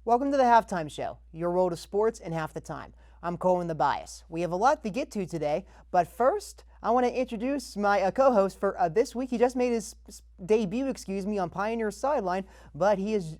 Welcome to the Halftime Show, your world of sports in half the time. I'm Colin the Bias. We have a lot to get to today, but first, I want to introduce my co-host for this week. He just made his debut, on Pioneer Sideline, but he is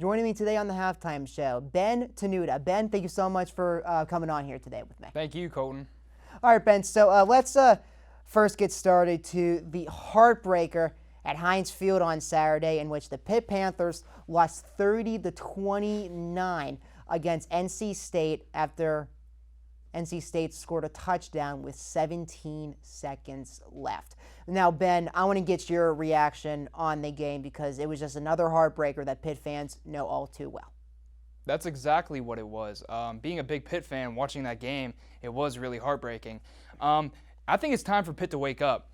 joining me today on the Halftime Show, Ben Tenuta. Ben, thank you so much for coming on here today with me. Thank you, Colton. All right, Ben, so let's first get started to the heartbreaker at Heinz Field on Saturday, in which the Pitt Panthers lost 30-29 against NC State after NC State scored a touchdown with 17 seconds left. Now, Ben, I want to get your reaction on the game because it was just another heartbreaker that Pitt fans know all too well. That's exactly what it was. Being a big Pitt fan, watching that game, it was really heartbreaking. I think it's time for Pitt to wake up.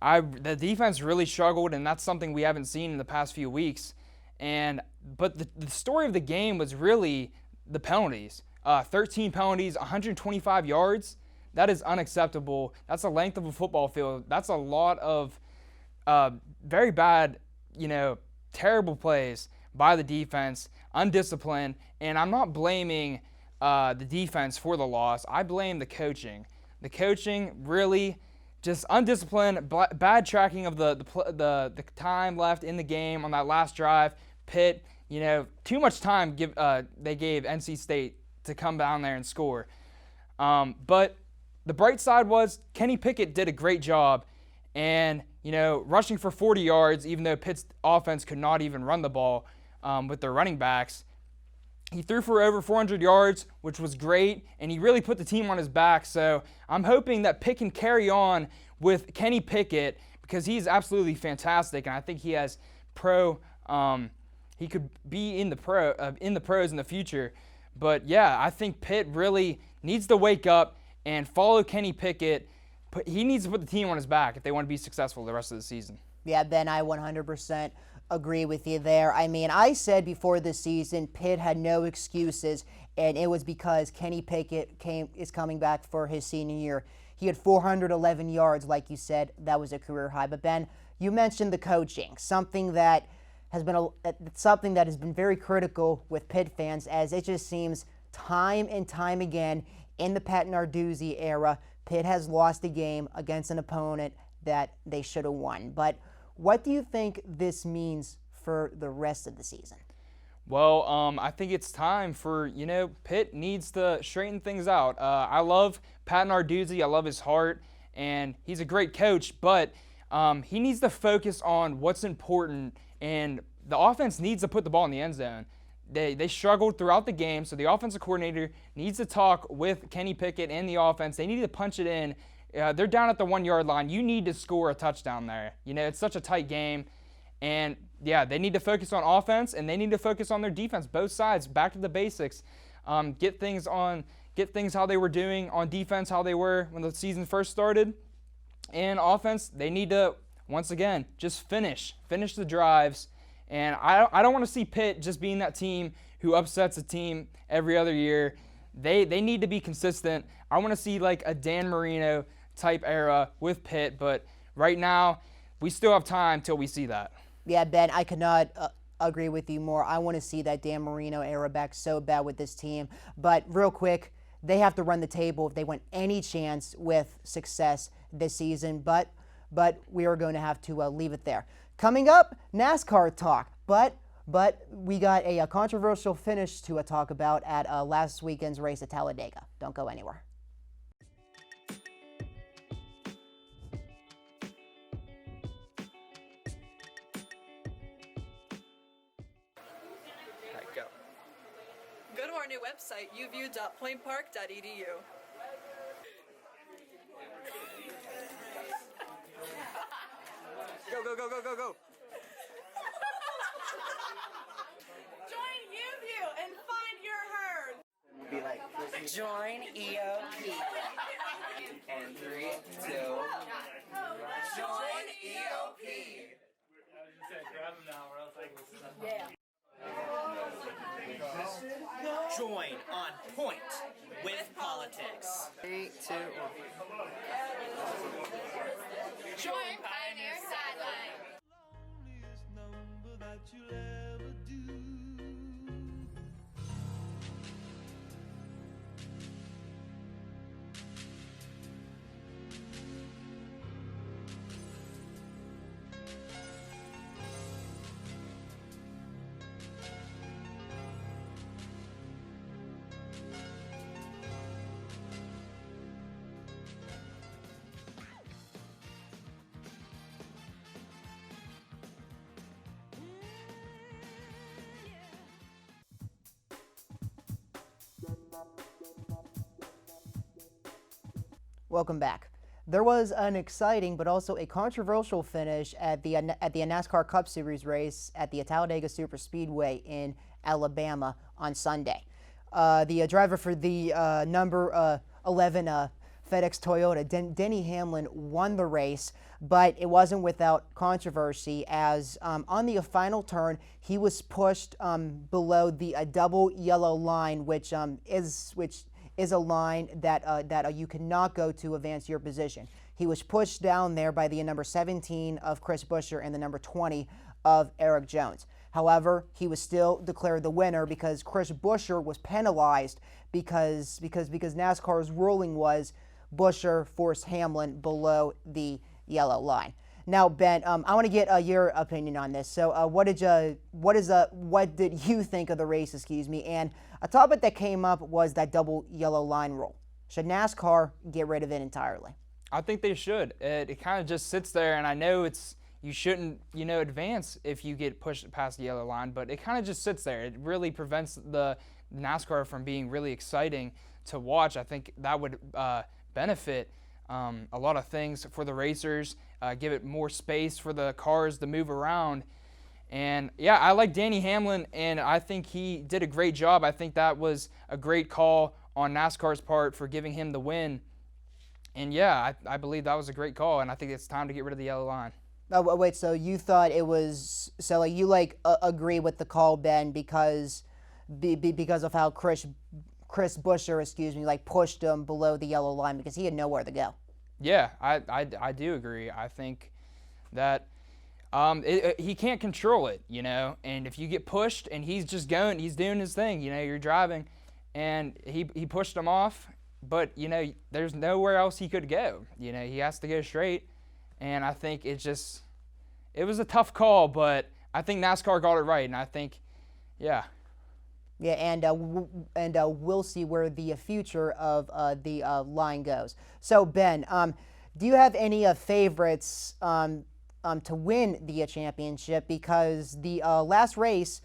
The defense really struggled, and that's something we haven't seen in the past few weeks. But the story of the game was really the penalties. 13 penalties, 125 yards. That is unacceptable. That's the length of a football field. That's a lot of very bad, terrible plays by the defense, undisciplined. And I'm not blaming the defense for the loss. I blame the coaching. The coaching really just undisciplined, bad tracking of the time left in the game on that last drive. Pitt, too much time they gave NC State to come down there and score. But the bright side was Kenny Pickett did a great job and, rushing for 40 yards, even though Pitt's offense could not even run the ball with their running backs. He threw for over 400 yards, which was great, and he really put the team on his back. So I'm hoping that Pitt can carry on with Kenny Pickett because he's absolutely fantastic, and I think he has he could be in the pros in the future. But yeah, I think Pitt really needs to wake up and follow Kenny Pickett. He needs to put the team on his back if they want to be successful the rest of the season. Yeah, Ben, I 100% agree with you there. I mean, I said before this season Pitt had no excuses, and it was because Kenny Pickett is coming back for his senior year. He had 411 yards, like you said. That was a career high. But Ben, you mentioned the coaching, something that has been very critical with Pitt fans, as it just seems time and time again in the Pat Narduzzi era, Pitt has lost a game against an opponent that they should have won. But what do you think this means for the rest of the season? Well, I think it's time for, Pitt needs to straighten things out. I love Pat Narduzzi. I love his heart, and he's a great coach, but he needs to focus on what's important, and the offense needs to put the ball in the end zone. They struggled throughout the game, so the offensive coordinator needs to talk with Kenny Pickett and the offense. They need to punch it in. They're down at the 1-yard line. You need to score a touchdown there. It's such a tight game. And, yeah, they need to focus on offense, and they need to focus on their defense, both sides, back to the basics. Get things how they were doing on defense, how they were when the season first started. And offense, they need to, once again, just finish the drives. And I don't want to see Pitt just being that team who upsets a team every other year. They need to be consistent. I want to see like a Dan Marino type era with Pitt, but right now we still have time till we see that. Yeah, Ben, I could not agree with you more. I want to see that Dan Marino era back so bad with this team. But real quick, they have to run the table if they want any chance with success this season. But we are going to have to leave it there. Coming up, NASCAR talk. But we got a controversial finish to talk about at last weekend's race at Talladega. Don't go anywhere. Go to our new website, uview.plainpark.edu. Go, go, go, go, go, go. Join UView and find your herd. Join EOP. And 3, 2. Join EOP. Yeah. Join On Point with Politics. 3, 2, 1. Join Pioneer Sideline. Loneliest number that you'll ever do. Welcome back. There was an exciting but also a controversial finish at the NASCAR Cup Series race at the Talladega Superspeedway in Alabama on Sunday. The driver for the number 11 FedEx Toyota, Denny Hamlin, won the race, but it wasn't without controversy as on the final turn he was pushed below the double yellow line, which is a line that you cannot go to advance your position. He was pushed down there by the number 17 of Chris Buescher and the number 20 of Erik Jones. However, he was still declared the winner because Chris Buescher was penalized because NASCAR's ruling was Buescher forced Hamlin below the yellow line. Now, Ben, I want to get your opinion on this. So, what did you think of the race? Excuse me. And a topic that came up was that double yellow line rule. Should NASCAR get rid of it entirely? I think they should. It kind of just sits there, and I know you shouldn't, advance if you get pushed past the yellow line, but it kind of just sits there. It really prevents the NASCAR from being really exciting to watch. I think that would benefit a lot of things for the racers, give it more space for the cars to move around. And yeah, I like Denny Hamlin, and I think he did a great job. I think that was a great call on NASCAR's part for giving him the win. And yeah, I believe that was a great call, and I think it's time to get rid of the yellow line. Oh, wait, so you thought it was, so like you agree with the call, Ben, because of how Chris Buescher, pushed him below the yellow line because he had nowhere to go. Yeah, I do agree. I think that he can't control it, and if you get pushed and he's just going, he's doing his thing, you're driving, and he pushed him off, but, there's nowhere else he could go. He has to go straight, and I think it was a tough call, but I think NASCAR got it right, and I think, yeah. Yeah, and we'll see where the future of the line goes. So, Ben, do you have any favorites to win the championship? Because the last race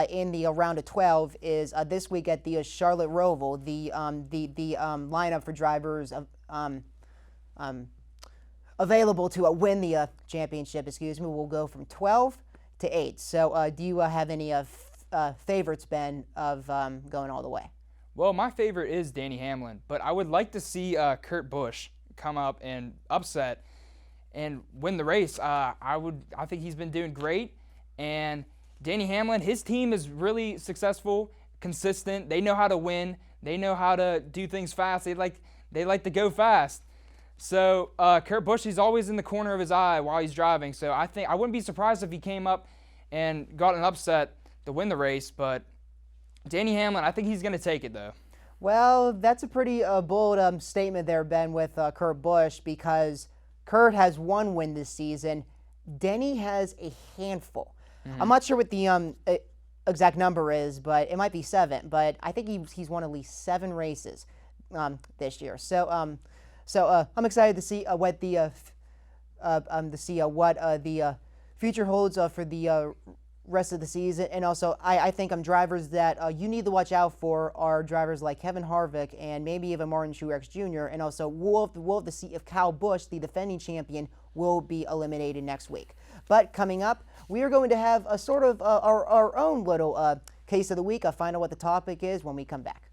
in the round of 12 is this week at the Charlotte Roval. The lineup for drivers available to win the championship, will go from 12 to 8. So, do you have any favorites, Ben, of going all the way? Well, my favorite is Denny Hamlin, but I would like to see Kurt Busch come up and upset and win the race. I think he's been doing great, and Denny Hamlin, his team is really successful, consistent. They know how to win. They know how to do things fast. They like to go fast. So Kurt Busch, he's always in the corner of his eye while he's driving. So I think I wouldn't be surprised if he came up and got an upset to win the race. But Denny Hamlin, I think he's going to take it though. Well, that's a pretty bold statement there, Ben, with Kurt Busch, because Kurt has one win this season. Denny has a handful. I'm not sure what the exact number is, but it might be 7. But I think he's won at least 7 races this year. So I'm excited to see what the future holds for the rest of the season. And also, I think drivers that you need to watch out for are drivers like Kevin Harvick and maybe even Martin Truex Jr. And also, we'll have to see if Kyle Busch, the defending champion, will be eliminated next week. But coming up, we are going to have a sort of our own little case of the week. I'll find out what the topic is when we come back.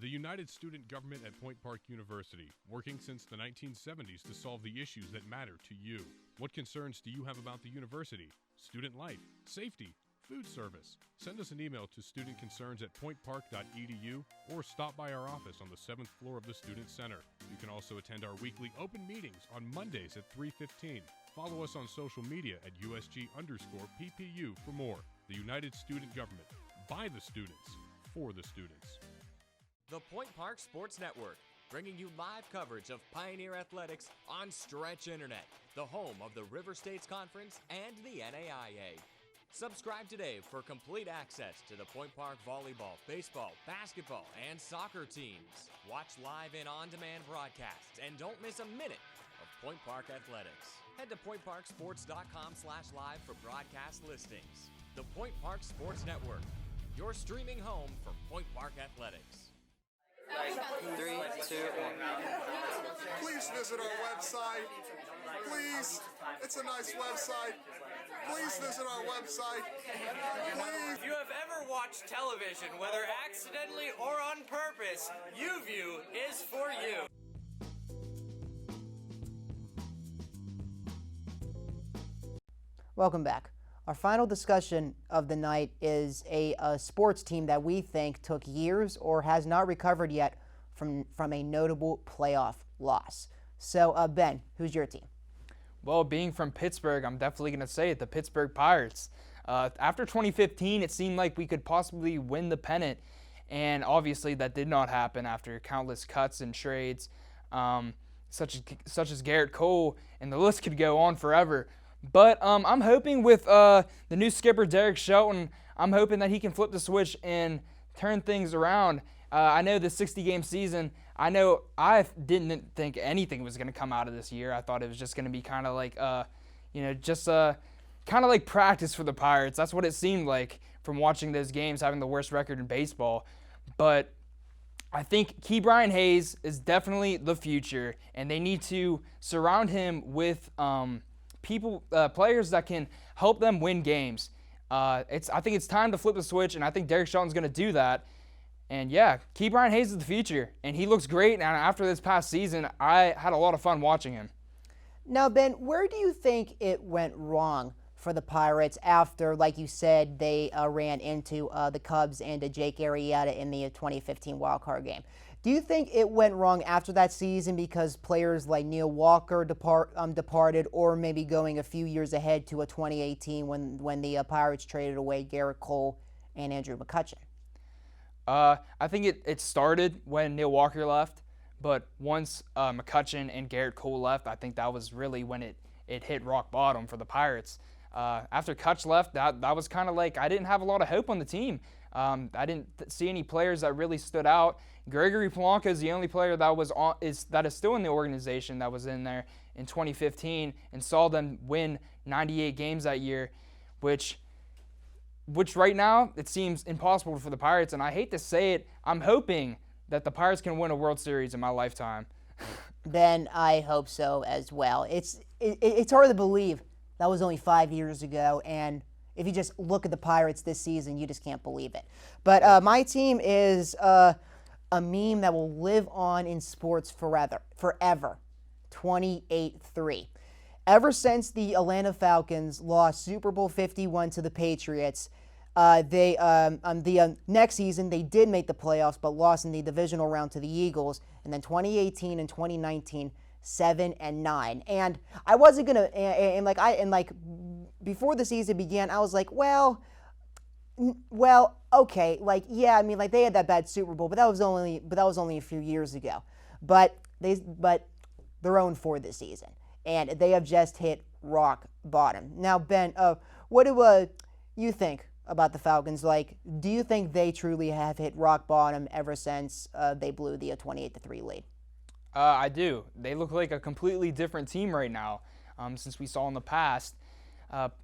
The United Student Government at Point Park University, working since the 1970s to solve the issues that matter to you. What concerns do you have about the university? Student life, safety, food service? Send us an email to studentconcerns@pointpark.edu or stop by our office on the 7th floor of the Student Center. You can also attend our weekly open meetings on Mondays at 3:15. Follow us on social media at USG_PPU for more. The United Student Government, by the students, for the students. The Point Park Sports Network, bringing you live coverage of Pioneer Athletics on Stretch Internet, the home of the River States Conference and the NAIA. Subscribe today for complete access to the Point Park volleyball, baseball, basketball, and soccer teams. Watch live and on-demand broadcasts, and don't miss a minute of Point Park Athletics. Head to pointparksports.com/live for broadcast listings. the Point Park Sports Network, your streaming home for Point Park athletics. 3, 2, 1. Please visit our website. Please. It's a nice website. Please visit our website. Please. If you have ever watched television, whether accidentally or on purpose, YouView is for you. Welcome back. Our final discussion of the night is a sports team that we think took years or has not recovered yet from a notable playoff loss. So, Ben, who's your team? Well, being from Pittsburgh, I'm definitely going to say it, the Pittsburgh Pirates. After 2015, it seemed like we could possibly win the pennant, and obviously that did not happen after countless cuts and trades, such as Garrett Cole, and the list could go on forever. But I'm hoping with the new skipper, Derek Shelton, I'm hoping that he can flip the switch and turn things around. I know the 60-game season, I didn't think anything was going to come out of this year. I thought it was just going to be kind of like, kind of like practice for the Pirates. That's what it seemed like from watching those games, having the worst record in baseball. But I think Ke'Bryan Hayes is definitely the future, and they need to surround him with players that can help them win games. I think it's time to flip the switch, and I think Derek Shelton's going to do that. And yeah, Ke'Bryan Hayes is the future, and he looks great. And after this past season, I had a lot of fun watching him. Now, Ben, where do you think it went wrong for the Pirates after, like you said, they ran into the Cubs and Jake Arrieta in the 2015 wildcard game? Do you think it went wrong after that season because players like Neil Walker departed, or maybe going a few years ahead to 2018 when the Pirates traded away Garrett Cole and Andrew McCutchen? I think it started when Neil Walker left, but once McCutchen and Garrett Cole left, I think that was really when it hit rock bottom for the Pirates. After Kutch left, that was kind of like I didn't have a lot of hope on the team. I didn't see any players that really stood out. Gregory Polanco is the only player that is still in the organization that was in there in 2015 and saw them win 98 games that year, which right now it seems impossible for the Pirates. And I hate to say it, I'm hoping that the Pirates can win a World Series in my lifetime. Ben, I hope so as well. It's hard to believe that was only 5 years ago, and if you just look at the Pirates this season, you just can't believe it. But my team is a meme that will live on in sports forever. 28-3. Ever since the Atlanta Falcons lost Super Bowl 51 to the Patriots, the next season they did make the playoffs but lost in the divisional round to the Eagles, and then 2018 and 2019 7-9. And I wasn't gonna before the season began, I was like, well, okay, yeah, I mean, they had that bad Super Bowl, but that was only a few years ago. But they're 0-4 this season, and they have just hit rock bottom. Now, Ben, what do you think about the Falcons? Do you think they truly have hit rock bottom ever since they blew the 28-3 lead? I do. They look like a completely different team right now since we saw in the past.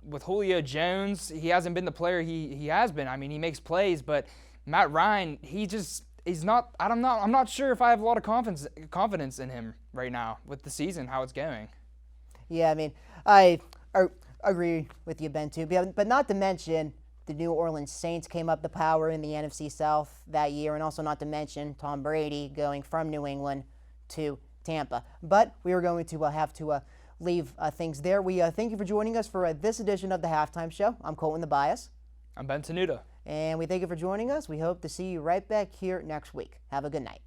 With Julio Jones, he hasn't been the player he has been. I mean, he makes plays, but Matt Ryan, he's not. I'm not sure if I have a lot of confidence in him right now with the season, how it's going. Yeah, I mean, I agree with you, Ben, too. But not to mention the New Orleans Saints came up the power in the NFC South that year, and also not to mention Tom Brady going from New England to Tampa. But we are going to have to leave things there. We thank you for joining us for this edition of the Halftime Show. I'm Colton the Bias. I'm Ben Tenuta. And we thank you for joining us. We hope to see you right back here next week. Have a good night.